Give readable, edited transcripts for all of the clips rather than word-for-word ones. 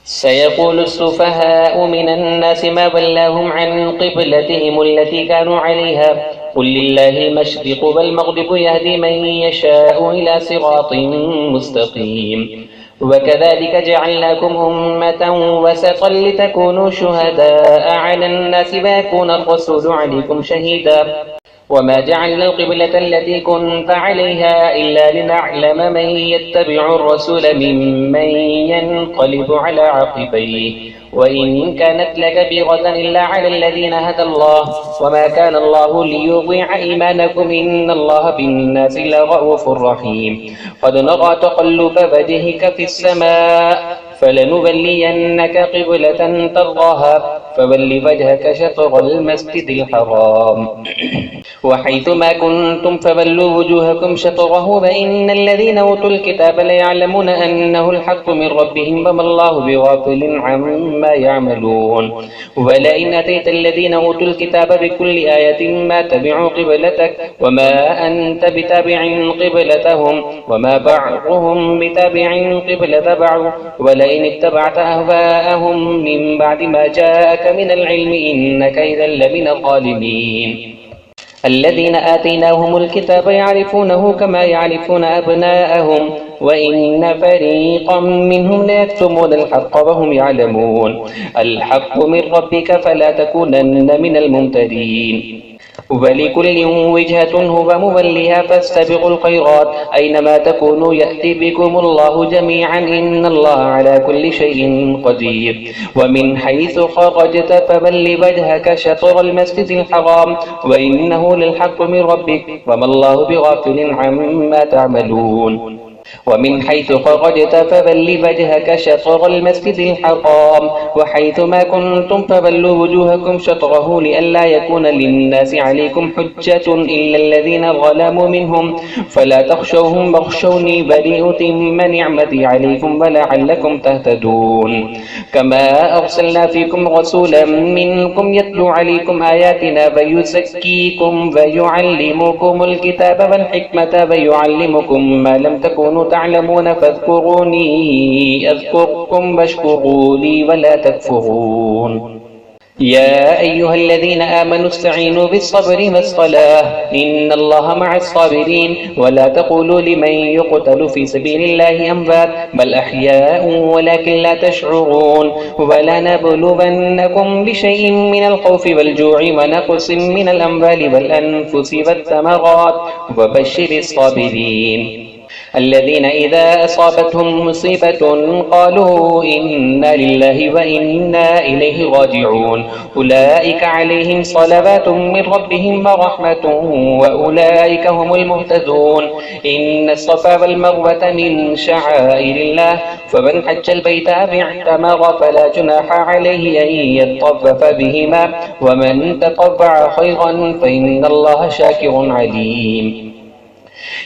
سيقول السفهاء من الناس ما ولاهم عن قبلتهم التي كانوا عليها قل لله المشرق والمغرب يهدي من يشاء إلى صراط مستقيم وكذلك جعلناكم أمة وسطا لتكونوا شهداء على الناس ويكون الرسول عليكم شهيدا وما جعلنا القبلة التي كنت عليها إلا لنعلم من يتبع الرسول ممن ينقلب على عقبيه وإن كانت لكبيرة إلا على الذين هدى الله وما كان الله ليضيع إيمانكم إن الله بالناس لرءوف رحيم قد نرى تقلب وجهك في السماء فلنولينك قبلة ترضاها فول وجهك شطر المسجد الحرام وحيث ما كنتم فولوا وجوهكم شطره وإن الذين أوتوا الكتاب ليعلمون أنه الحق من ربهم وما الله بغافل عما يعملون ولئن أتيت الذين أوتوا الكتاب بكل آية ما تبعوا قبلتك وما أنت بتابع قبلتهم وما بعضهم بتابع قبلة بعض ولئن اتبعت أهواءهم من بعد ما جاءك من العلم إنك إذا لمن الظالمين الذين آتيناهم الكتاب يعرفونه كما يعرفون أبناءهم وإن فريقا منهم ليكتمون الحق وهم يعلمون الحق من ربك فلا تكونن من الممترين ولكل وجهة هو موليها فاستبقوا الخيرات أينما تكونوا يأتي بكم الله جميعا إن الله على كل شيء قدير ومن حيث خرجت فول وجهك شطر المسجد الحرام وإنه للحق من ربك وما الله بغافل عما تعملون ومن حيث خرجت فول وجهك شطر المسجد الحرام وحيث ما كنتم فولوا وجوهكم شطره لئلا يكون للناس عليكم حجة إلا الذين ظلموا منهم فلا تخشوهم واخشوني ولأتم نعمتي عليكم ولعلكم تهتدون كما أرسلنا فيكم رسولا منكم يتلو عليكم آياتنا ويزكيكم ويعلمكم الكتاب والحكمة ويعلمكم ما لم تكونوا تعلمون فاذكروني أذكركم واشكروا لي ولا تكفرون يا أيها الذين آمنوا استعينوا بالصبر والصلاة إن الله مع الصابرين ولا تقولوا لمن يقتل في سبيل الله أموات بل أحياء ولكن لا تشعرون ولنبلونكم بشيء من الخوف والجوع ونقص من الأموال والأنفس والثمرات وبشر الصابرين الذين إذا أصابتهم مصيبة قالوا إنا لله وإنا إليه راجعون أولئك عليهم صلوات من ربهم ورحمة وأولئك هم المهتدون إن الصفا والمروة من شعائر الله فمن حج البيت أو اعتمر فلا جناح عليه أن يطوف بهما ومن تطوع خيرا فإن الله شاكر عليم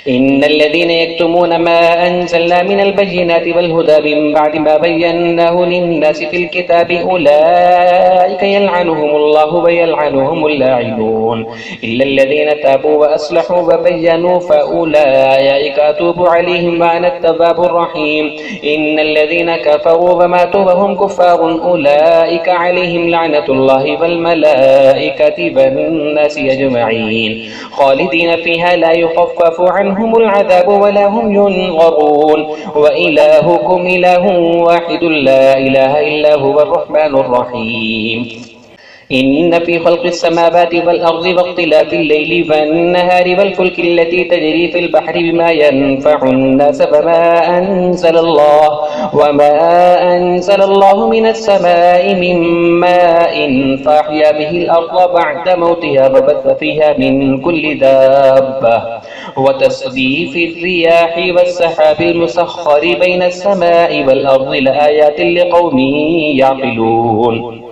إن الذين يكتمون ما أنزلنا من البينات والهدى من بعد ما بيناه للناس في الكتاب أولئك يلعنهم الله ويلعنهم اللاعنون إلا الذين تابوا وأصلحوا وبينوا فأولئك أتوب عليهم وأنا التواب الرحيم إن الذين كفروا وماتوا وهم كفار أولئك عليهم لعنة الله والملائكة والناس أجمعين خالدين فيها لا يخفف عنهم العذاب ولا هم ينظرون وإلهكم إله واحد لا إله إلا هو الرحمن الرحيم إن في خلق السماوات والأرض واختلاف الليل والنهار والفلك التي تجري في البحر بما ينفع الناس وما أنزل الله من السماء من ماء فأحيا به الأرض بعد موتها وبث فيها من كل دابة وتصريف الرياح والسحاب المسخر بين السماء والأرض لآيات لقوم يعقلون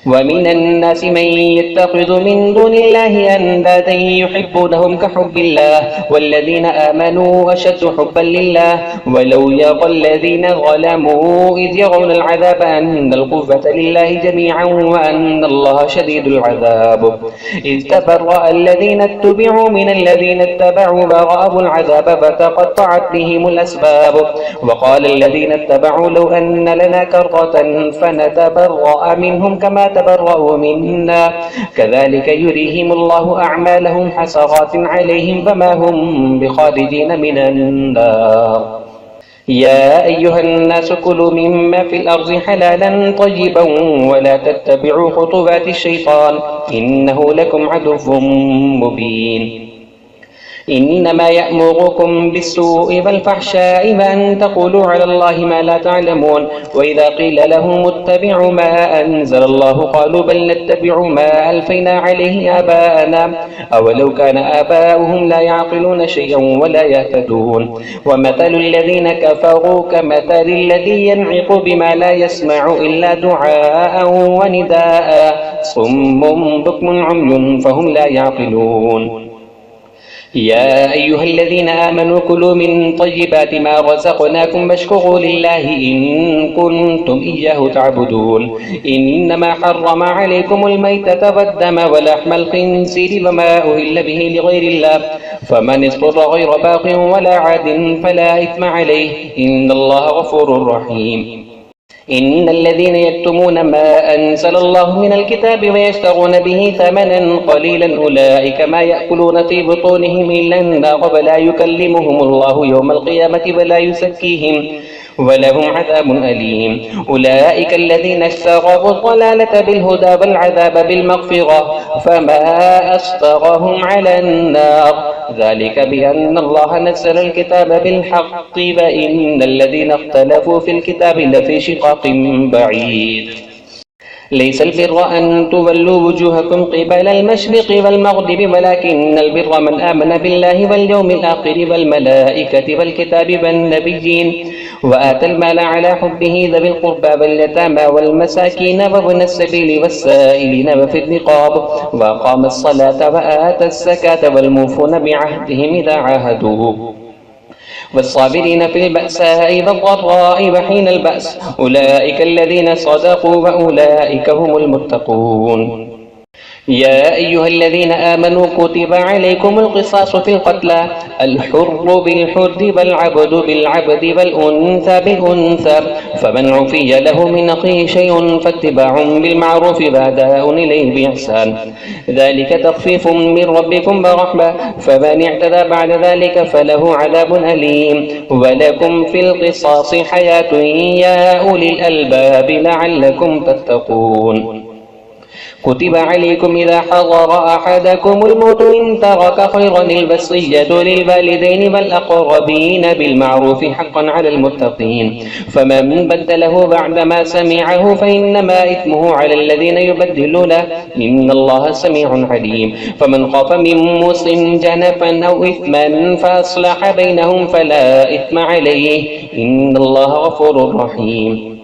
ومن الناس من يتخذ من دون الله أندادا يحبونهم كحب الله والذين آمنوا أشد حبا لله ولو يرى الذين ظلموا إذ يرون العذاب أن القوة لله جميعا وأن الله شديد العذاب إذ تبرأ الذين اتبعوا من الذين اتبعوا ورأوا العذاب فتقطعت بهم الأسباب وقال الذين اتبعوا لو أن لنا كرة فنتبرأ منهم كما تبرأوا منا كذلك يريهم الله أعمالهم حسرات عليهم فما هم بخارجين من النار يا أيها الناس كلوا مما في الأرض حلالا طيبا ولا تتبعوا خطوات الشيطان إنه لكم عدو مبين إنما يأمركم بالسوء والفحشاء وأن تقولوا على الله ما لا تعلمون وإذا قيل لهم اتبعوا ما أنزل الله قالوا بل نتبع ما ألفينا عليه آباءنا أولو كان آباؤهم لا يعقلون شيئا ولا يهتدون ومثل الذين كفروا كمثل الذي ينعق بما لا يسمع إلا دعاء ونداء صم بكم عمي فهم لا يعقلون يا أيها الذين آمنوا كلوا من طيبات ما رزقناكم واشكروا لله إن كنتم إياه تعبدون إنما حرم عليكم الميتة والدم ولحم الخنزير وما أهل به لغير الله فمن اضطر غير باغ ولا عاد فلا إثم عليه إن الله غفور رحيم إن الذين يكتمون ما أنزل الله من الكتاب ويشترون به ثمنا قليلا أولئك ما يأكلون في بطونهم إلا النار ولا يكلمهم الله يوم القيامة ولا يزكيهم ولهم عذاب أليم أولئك الذين اشتروا الضلالة بالهدى والعذاب بالمغفرة فما أصبرهم على النار ذلك بأن الله نزل الكتاب بالحق وإن الذين اختلفوا في الكتاب لفي شقاق بعيد ليس البر أن تولوا وجوهكم قبل المشرق والمغرب ولكن البر من آمن بالله واليوم الآخر والملائكة والكتاب والنبيين وآتى المال على حبه ذوي القربى واليتامى والمساكين وابن السبيل والسائلين وفي الرقاب وأقام الصلاة وآتى الزكاة والموفون بعهدهم إذا عاهدوا والصابرين في البأساء والضراء وحين البأس أولئك الذين صدقوا وأولئك هم المتقون يا أيها الذين آمنوا كتب عليكم القصاص في القتلى الحر بالحر والعبد بالعبد والأنثى بالأنثى فمن عفي له من أخيه شيء فاتباع بالمعروف وأداء إليه بإحسان ذلك تخفيف من ربكم ورحمة فمن اعتدى بعد ذلك فله عذاب أليم ولكم في القصاص حياة يا أولي الألباب لعلكم تتقون كتب عليكم إذا حضر أحدكم الموت إن ترك خيرا الوصية للوالدين والأقربين بالمعروف حقا على المتقين فمن بدله بعدما سمعه فإنما إثمه على الذين يبدلونه إن الله سميع عليم فمن خاف من موص جنفا أو إثما فأصلح بينهم فلا إثم عليه إن الله غفور رحيم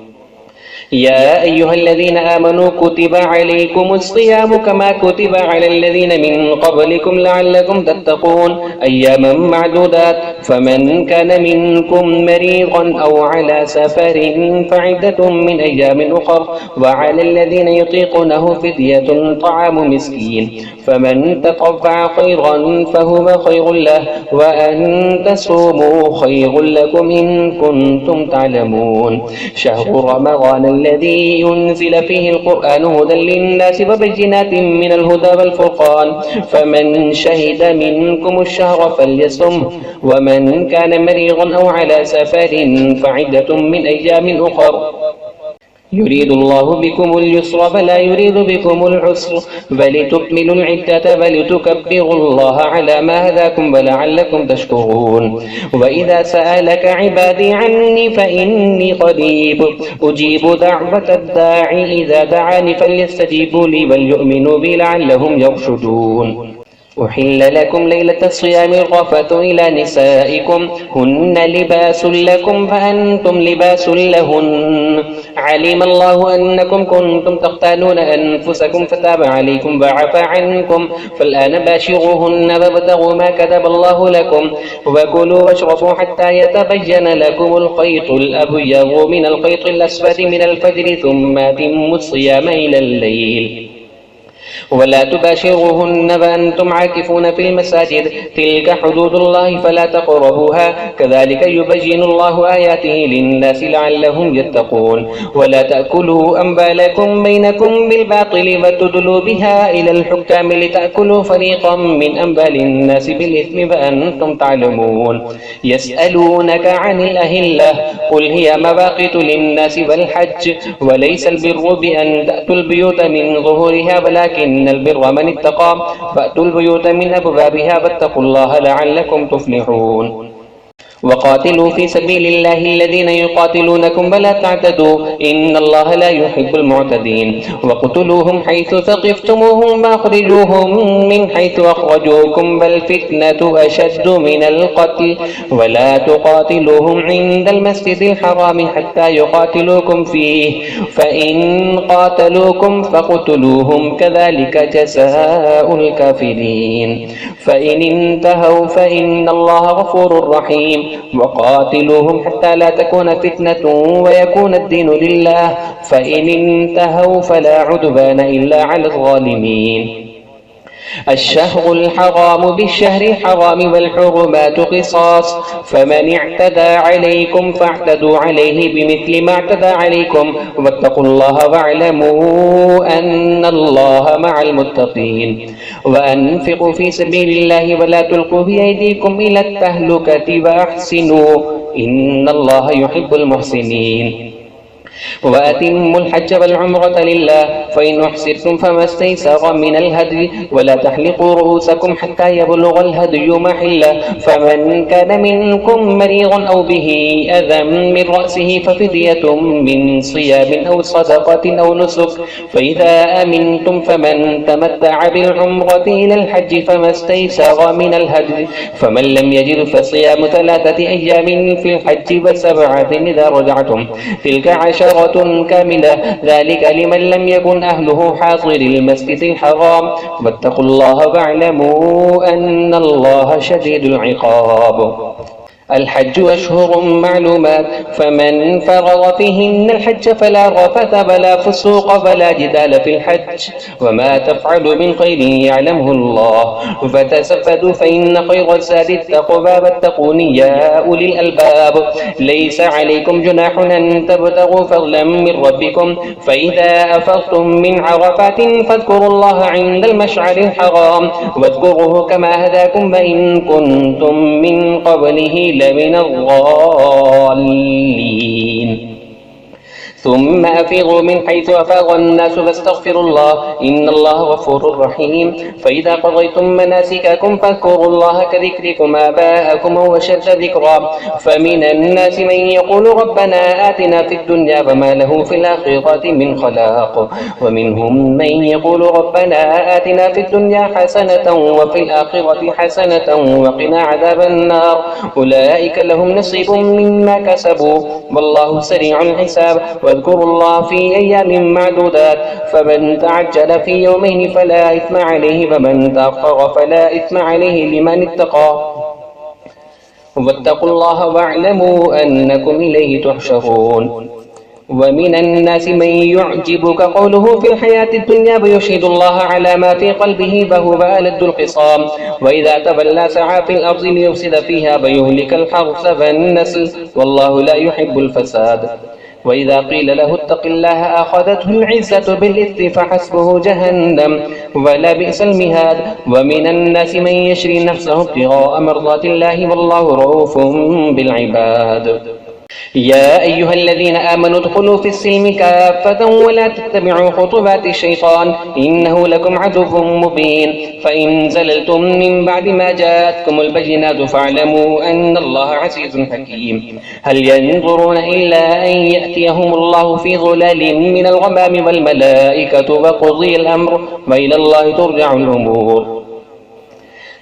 يا أيها الذين آمنوا كتب عليكم الصيام كما كتب على الذين من قبلكم لعلكم تتقون أياما معدودات فمن كان منكم مريضا أو على سفر فعدة من أيام أخر وعلى الذين يطيقونه فدية طعام مسكين فمن تطوع خيرا فهو خير له وأن تصوموا خير لكم إن كنتم تعلمون شهر رمضان الذي ينزل فيه القرآن هدى للناس وبينات من الهدى والفرقان فمن شهد منكم الشهر فليصم ومن كان مريضا أو على سفر فعدة من أيام أخر يريد الله بكم اليسر ولا يريد بكم العسر ولتكملوا العدة ولتكبروا الله على ما هداكم ولعلكم تشكرون وإذا سألك عبادي عني فإني قريب أجيب دعوة الداعي إذا دعاني فليستجيبوا لي وليؤمنوا بي لعلهم يرشدون أحل لكم ليلة الصيام الرفث إلى نسائكم هن لباس لكم فأنتم لباس لهن علم الله أنكم كنتم تختانون أنفسكم فتاب عليكم وعفى عنكم فالآن باشروهن وابتغوا ما كتب الله لكم وكلوا واشربوا حتى يتبين لكم الخيط الأبيض من الخيط الأسود من الفجر ثم أتموا الصيام إلى الليل ولا تباشروهن وأنتم عاكفون في المساجد تلك حدود الله فلا تقربوها كذلك يبين الله آياته للناس لعلهم يتقون ولا تأكلوا أموالكم بينكم بالباطل وتدلوا بها إلى الحكام لتأكلوا فريقا من أموال الناس بالإثم وأنتم تعلمون يسألونك عن الأهلة قل هي مواقيت للناس والحج وليس البر بأن تأتوا البيوت من ظهورها ولكن البر من اتقى فأتوا البيوت من أبوابها واتقوا الله لعلكم تفلحون وقاتلوا في سبيل الله الذين يقاتلونكم ولا تعتدوا إن الله لا يحب المعتدين وقتلوهم حيث ثقفتموهم وأخرجوهم من حيث أخرجوكم والفتنة أشد من القتل ولا تقاتلوهم عند المسجد الحرام حتى يقاتلوكم فيه فإن قاتلوكم فاقتلوهم كذلك جزاء الكافرين فإن انتهوا فإن الله غفور رحيم وقاتلوهم حتى لا تكون فتنة ويكون الدين لله فإن انتهوا فلا عدوان إلا على الظالمين الشهر الحرام بالشهر الحرام والحرمات قصاص فمن اعتدى عليكم فاعتدوا عليه بمثل ما اعتدى عليكم واتقوا الله واعلموا أن الله مع المتقين وأنفقوا في سبيل الله ولا تلقوا بأيديكم إلى التهلكة وأحسنوا إن الله يحب المحسنين وأتموا الحج والعمرة لله فإن أحسرتم فما استيسر من الهدي ولا تحلقوا رؤوسكم حتى يبلغ الهدي محله فمن كان منكم مريضا أو به أذى من رأسه ففدية من صيام أو صدقة أو نسك فإذا أمنتم فمن تمتع بالعمرة إلى الحج فما استيسر من الهدي فمن لم يجد فصيام 3 أيام في الحج و7 إذا رجعتم تلك عشرة كاملة ذلك لمن لم يكن أهله حاضر المسجد الحرام واتقوا الله واعلموا أن الله شديد العقاب الحج أشهر معلومات فمن فرض فيهن الحج فلا رفث ولا فسوق ولا جدال في الحج وما تفعل من خير يعلمه الله فتزودوا فإن خير الزاد التقوى واتقون يا أولي الألباب ليس عليكم جناح أن تبتغوا فضلا من ربكم فإذا أفضتم من عرفات فاذكروا الله عند المشعر الحرام واذكروه كما هداكم وإن كنتم من قبله لمن الضالين ثم أفيضوا من حيث أفاض الناس فاستغفروا الله إن الله غفور رحيم فإذا قضيتم مناسككم فاذكروا الله كذكركم آباءكم وشد ذكرا فمن الناس من يقول ربنا آتنا في الدنيا وما له في الآخرة من خلاق ومنهم من يقول ربنا آتنا في الدنيا حسنة وفي الآخرة حسنة وقنا عذاب النار أولئك لهم نصيب مما كسبوا والله سريع الحساب واذكروا الله في أيام معدودات فمن تعجل في يومين فلا إثم عليه ومن تأخر فلا إثم عليه لمن اتقى واتقوا الله واعلموا أنكم إليه تحشرون ومن الناس من يعجبك قوله في الحياة الدنيا ويشهد الله على ما في قلبه وهو ألد الخصام وإذا تولى سعى في الأرض ليفسد فيها ويهلك الحرث والنسل والله لا يحب الفساد وإذا قيل له اتق الله أخذته العزة بالإثم فحسبه جهنم ولبئس المهاد ومن الناس من يشري نفسه ابتغاء مرضات الله والله رؤوف بالعباد يا أيها الذين آمنوا ادخلوا في السلم كافة ولا تتبعوا خطوات الشيطان إنه لكم عدو مبين فإن زللتم من بعد ما جاءتكم البينات فاعلموا أن الله عزيز حكيم هل ينظرون إلا أن يأتيهم الله في ظلال من الغمام والملائكة وقضي الأمر وإلى الله ترجع الأمور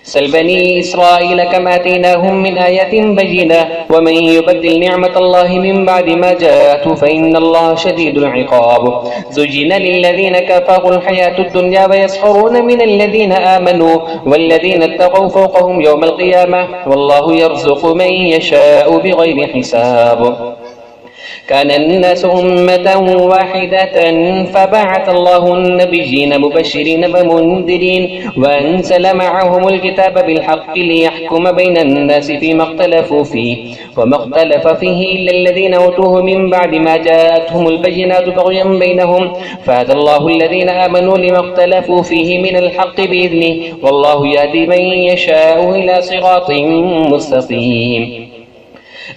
سل بني إسرائيل كم آتيناهم من آية بينة ومن يبدل نعمة الله من بعد ما جاءته فإن الله شديد العقاب زين للذين كفروا الحياة الدنيا ويسخرون من الذين آمنوا والذين اتقوا فوقهم يوم القيامة والله يرزق من يشاء بغير حساب كان الناس أمة واحدة فبعث الله النبيين مبشرين ومنذرين وأنزل معهم الكتاب بالحق ليحكم بين الناس فيما اختلفوا فيه وما اختلف فيه إلا الذين أوتوه من بعد ما جاءتهم البينات بغيا بينهم فهدى الله الذين آمنوا لما اختلفوا فيه من الحق بإذنه والله يهدي من يشاء إلى صراط مستقيم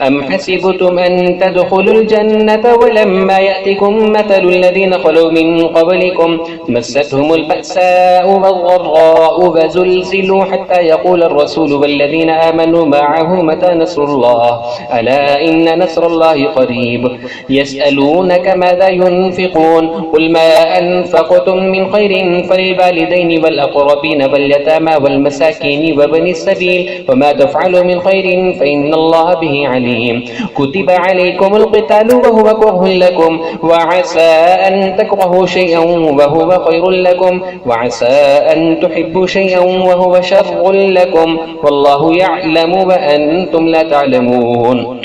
أم حسبتم أن تدخلوا الجنة ولما يأتكم مثل الذين خلوا من قبلكم مستهم البأساء والضراء وزلزلوا حتى يقول الرسول والذين آمنوا معه متى نصر الله ألا إن نصر الله قريب يسألونك ماذا ينفقون قل ما أنفقتم من خير فللوالدين والأقربين واليتامى والمساكين وابن السبيل وما تفعلوا من خير فإن الله به عليم كتب عليكم القتال وهو كره لكم وعسى أن تكرهوا شيئا وهو خير لكم وعسى أن تحبوا شيئا وهو شر لكم والله يعلم وأنتم لا تعلمون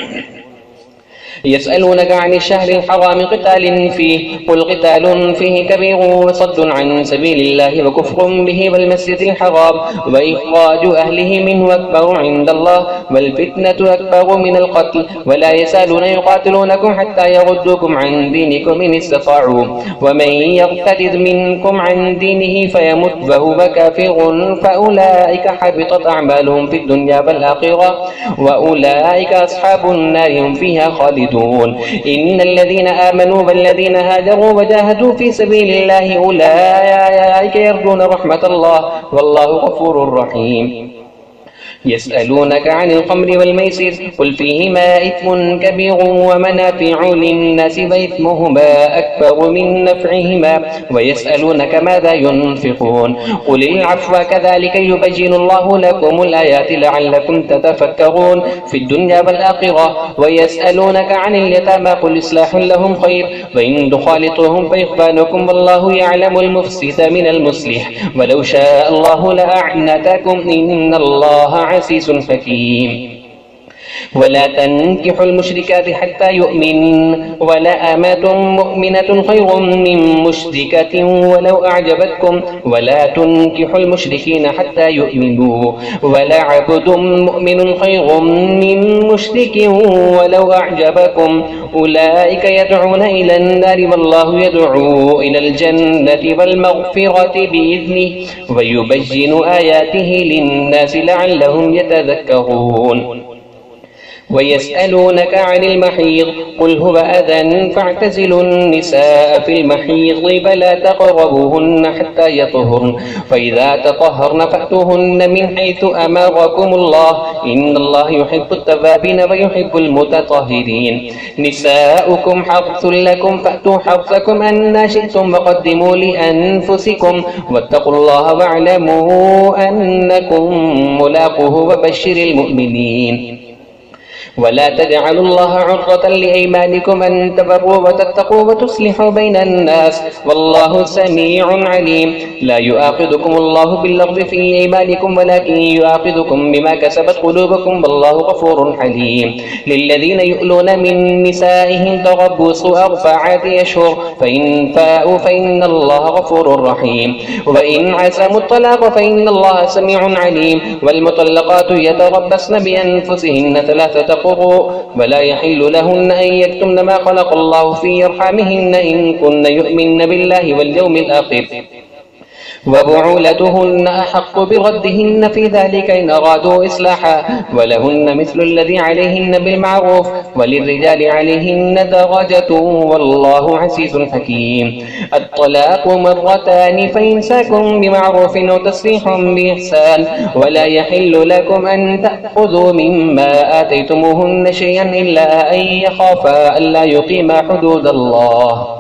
يسألونك عن الشهر الحرام قتال فيه قل قتال فيه كبير وصد عن سبيل الله وكفر به والمسجد الحرام وإخراج أهله منه أكبر عند الله والفتنة أكبر من القتل ولا يزالون يقاتلونكم حتى يردوكم عن دينكم إن استطاعوا ومن يرتد منكم عن دينه فيمت وهو كافر فأولئك حبطت أعمالهم في الدنيا والآخرة وأولئك أصحاب النار هم فيها خالدون إن الذين آمنوا والذين هاجروا وجاهدوا في سبيل الله أولئك يرجون رحمة الله والله غفور رحيم يسألونك عن الخمر والميسر قل فيهما إثم كبير ومنافع للناس وإثمهما أكبر من نفعهما ويسألونك ماذا ينفقون قل العفو كذلك يبين الله لكم الآيات لعلكم تتفكرون في الدنيا والآخرة ويسألونك عن اليتامى قل إصلاح لهم خير وإن تخالطوهم فإخوانكم والله يعلم المفسد من المصلح ولو شاء الله لأعنتكم إن الله عزيز حكيم ولا تنكحوا المشركات حتى يؤمن ولا أمة مؤمنة خير من مشركة ولو أعجبتكم ولا تنكحوا المشركين حتى يؤمنوا ولا عبد مؤمن خير من مشرك ولو أعجبكم أولئك يدعون إلى النار والله يدعو إلى الجنة والمغفرة بإذنه ويبين آياته للناس لعلهم يتذكرون ويسألونك عن المحيض قل هو أذى فاعتزلوا النساء في المحيض فلا تقربوهن حتى يطهرن فإذا تطهرن فأتوهن من حيث أمركم الله إن الله يحب التوابين ويحب المتطهرين نساؤكم حرث لكم فأتوا حرثكم أن شئتم وقدموا لأنفسكم واتقوا الله واعلموا أنكم ملاقوه وبشر المؤمنين ولا تجعلوا الله عرضة لأيمانكم أن تبروا وتتقوا وتصلحوا بين الناس والله سميع عليم لا يؤاخذكم الله باللغو في أيمانكم ولكن يؤاخذكم بما كسبت قلوبكم والله غفور حليم للذين يؤلون من نسائهم تربص 4 أشهر فإن فاءوا فإن الله غفور رحيم وإن عزموا الطلاق فإن الله سميع عليم والمطلقات يتربصن بأنفسهن 3 قروء ولا يحل لهن أن يكتمن ما خلق الله في أرحامهن إن كن يؤمن بالله واليوم الآخر وبعولتهن أحق بردهن في ذلك إن أرادوا إصلاحا ولهن مثل الذي عليهن بالمعروف وللرجال عليهن درجة والله عزيز حكيم الطلاق 2 مرتان فإمساكم بمعروف أو تسريح بإحسان ولا يحل لكم أن تأخذوا مما آتيتموهن شيئا إلا أن يخافا ألا يقيما حدود الله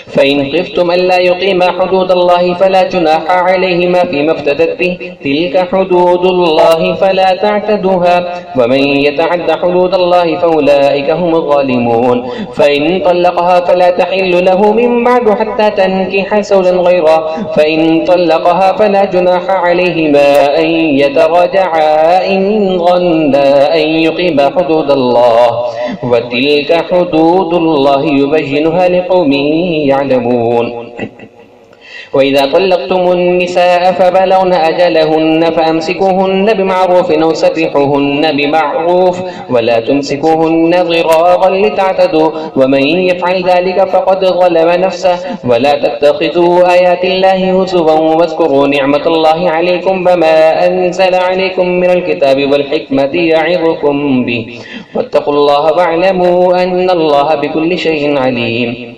فإن خفتم ألا يقيما حدود الله فلا جناح عليهما فيما افتدت به، تلك حدود الله فلا تعتدوها، ومن يتعد حدود الله فأولئك هم الظالمون. فإن طلقها فلا تحل له من بعد حتى تنكح زوجا غيره، فإن طلقها فلا جناح عليهما أن يتراجعا إن ظنا أن يقيما حدود الله، وتلك حدود الله يبينها لقوم يعلمون. وإذا طلقتم النساء فبلغن أجلهن فأمسكوهن بمعروف أو سرحوهن بمعروف، ولا تمسكوهن ضرارا لتعتدوا، ومن يفعل ذلك فقد ظلم نفسه. ولا تتخذوا آيات الله هزوا واذكروا نعمة الله عليكم وما أنزل عليكم من الكتاب والحكمة يعظكم به، واتقوا الله واعلموا أن الله بكل شيء عليم.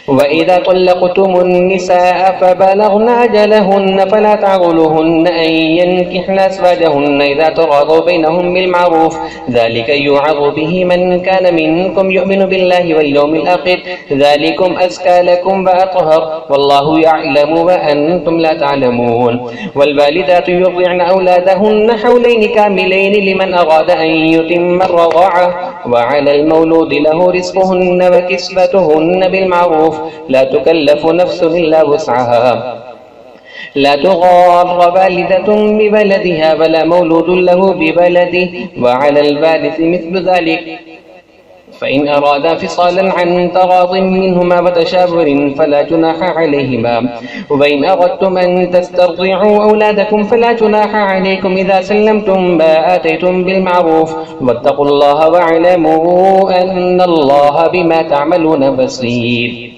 وإذا طلقتم النساء فبلغن أجلهن فلا تعضلوهن أن ينكحن أزواجهن إذا تراضوا بينهم بالمعروف، ذلك يوعظ به من كان منكم يؤمن بالله واليوم الآخر، ذلكم أزكى لكم وأطهر، والله يعلم وأنتم لا تعلمون. والوالدات يرضعن أولادهن حولين كاملين لمن أراد أن يتم الرضاعة، وعلى المولود له رزقهن وكسوتهن بالمعروف، لا تكلف نفس إلا وسعها، لا تغار والدة ببلدها ولا مولود له ببلده، وعلى الوارث مثل ذلك، فإن أرادا فصالا عن تراض منهما وتشاور فلا جناح عليهما. وإن أردتم أن تسترضعوا أولادكم فلا جناح عليكم إذا سلمتم ما آتيتم بالمعروف، واتقوا الله واعلموا أن الله بما تعملون بصير.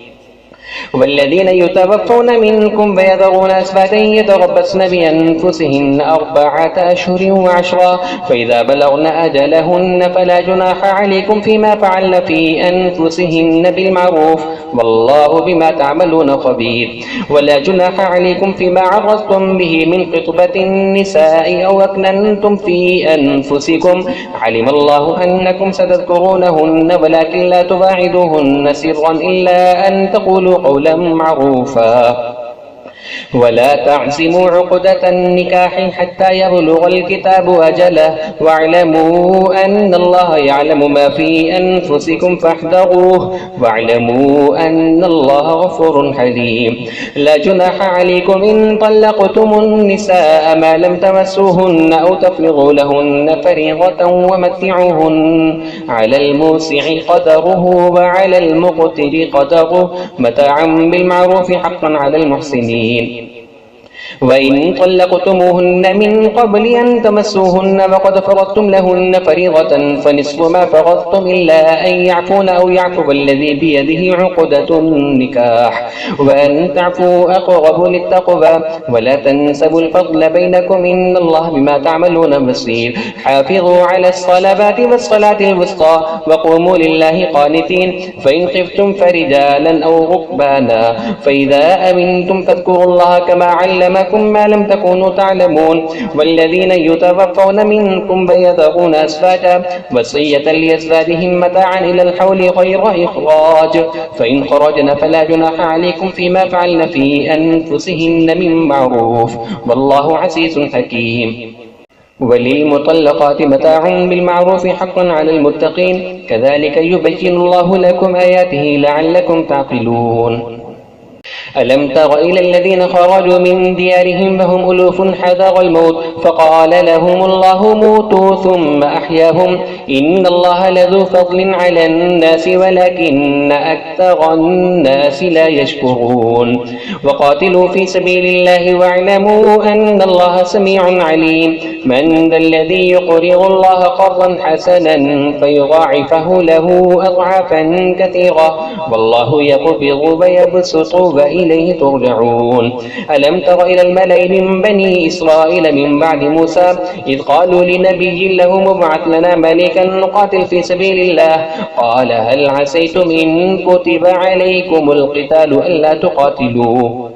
والذين يتوفون منكم ويذرون أزواجا يتربصن بأنفسهن 4 أشهر وعشرا، فإذا بلغن أجلهن فلا جناح عليكم فيما فعلن في أنفسهن بالمعروف، والله بما تعملون خبير. ولا جناح عليكم فيما عرضتم به من خطبة النساء أو أكننتم في أنفسكم، علم الله أنكم ستذكرونهن ولكن لا تواعدوهن سرا إلا أن تقولوا قولا معروفا. ولا تعزموا عقدة النكاح حتى يبلغ الكتاب أجله، واعلموا أن الله يعلم ما في أنفسكم فاحذروه، واعلموا أن الله غفور حليم. لا جناح عليكم إن طلقتم النساء ما لم تمسوهن أو تفرضوا لهن فريضة، ومتعوهن على الموسع قدره وعلى المقتر قدره متاعا بالمعروف حقا على المحسنين. وإن طلقتموهن من قبل أن تمسوهن وقد فرضتم لهن فريضة فنصف ما فرضتم إلا أن يعفون أو يعفو الذي بيده عقدة النكاح، وأن تعفوا أقرب للتقوى، ولا تنسبوا الفضل بينكم إن الله بما تعملون بصير. حافظوا على الصلوات والصلاة الوسطى وقوموا لله قانتين. فإن خفتم فرجالا أو ركبانا، فإذا أمنتم فاذكروا الله كما علمكم ما لم تكونوا تعلمون. والذين يتوفون منكم ويذرون أزواجا وصية لأزواجهم متاعا إلى الحول غير إخراج، فإن خرجن فلا جناح عليكم فيما فعلن في أنفسهن من معروف، والله عزيز حكيم. وللمطلقات متاع بالمعروف حقا على المتقين، كذلك يبين الله لكم آياته لعلكم تعقلون. ألم تر إلى الذين خرجوا من ديارهم وهم ألوف حذر الموت فقال لهم الله موتوا ثم أحياهم، إن الله لذو فضل على الناس ولكن أكثر الناس لا يشكرون. وقاتلوا في سبيل الله واعلموا أن الله سميع عليم. من ذا الذي يقرض الله قرضا حسنا فيضاعفه له أضعافا كثيرة، والله يقبض ويبسط وإليه ترجعون. ألم تر إلى الملأ من بني إسرائيل من بعد موسى إذ قالوا لنبي له مبعث لنا ملكا نقاتل في سبيل الله، قال هل عسيتم إن كتب عليكم القتال ألا تقاتلوا،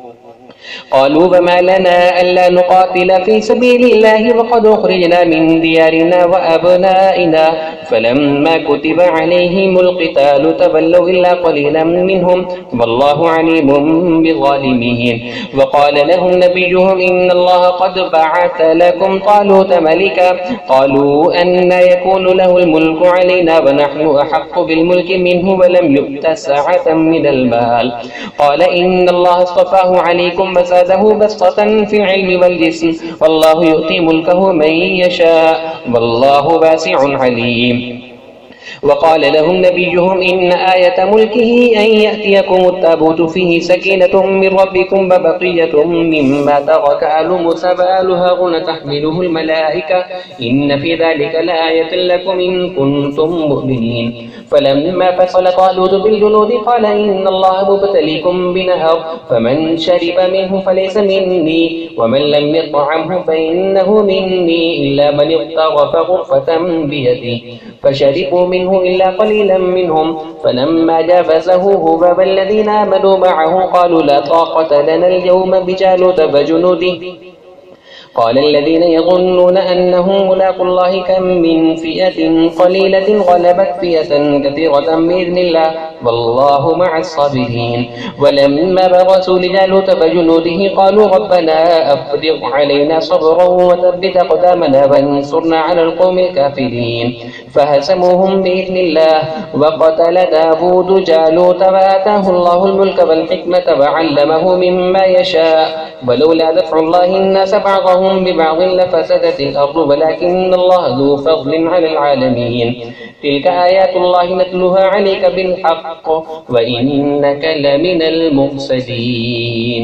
قالوا فما لنا ألا نقاتل في سبيل الله وقد أخرجنا من ديارنا وأبنائنا فلما كتب عليهم القتال تولوا إلا قليلا منهم والله عليم بالظالمين. وقال لهم نبيهم إن الله قد بعث لكم طالوت ملكا قالوا أن يكون له الملك علينا ونحن أحق بالملك منه ولم يؤت سعة من المال قال إن الله اصطفاه عليكم وزاده بسطة في العلم والجسم والله يؤتي ملكه من يشاء والله واسع عليم. وقال لهم نبيهم إن آية ملكه أن يأتيكم التابوت فيه سكينة من ربكم وبقية مما ترك آل موسى وآل هارون تحمله الملائكة إن في ذلك لآية لكم إن كنتم مؤمنين. فلما فصل طالوت بالجنود قال إن الله مبتليكم بنهر فمن شرب منه فليس مني ومن لم يطعمه فإنه مني إلا من اغترف غرفة بيده فشربوا منه إلا قليلا منهم فلما جافزه هو والذين آمنوا معه قالوا لا طاقة لنا اليوم بجالوت وجنوده قال الذين يظنون أنهم ملاقوا الله كم من فئة قليلة غلبت فئة كثيرة بإذن الله والله مع الصابرين. ولما برزوا لجالوت وجنوده قالوا ربنا أفرغ علينا صبرا وثبت أقدامنا وانصرنا على القوم الكافرين فهزموهم بإذن الله. وقتل داود جالوت وآتاه الله الملك والحكمة وعلمه مما يشاء ولولا دفع الله الناس بعضهم ببعض لفسدت الأرض ولكن الله ذو فضل على العالمين. تلك آيات الله نتلوها عليك بالحق وإنك لمن المرسلين.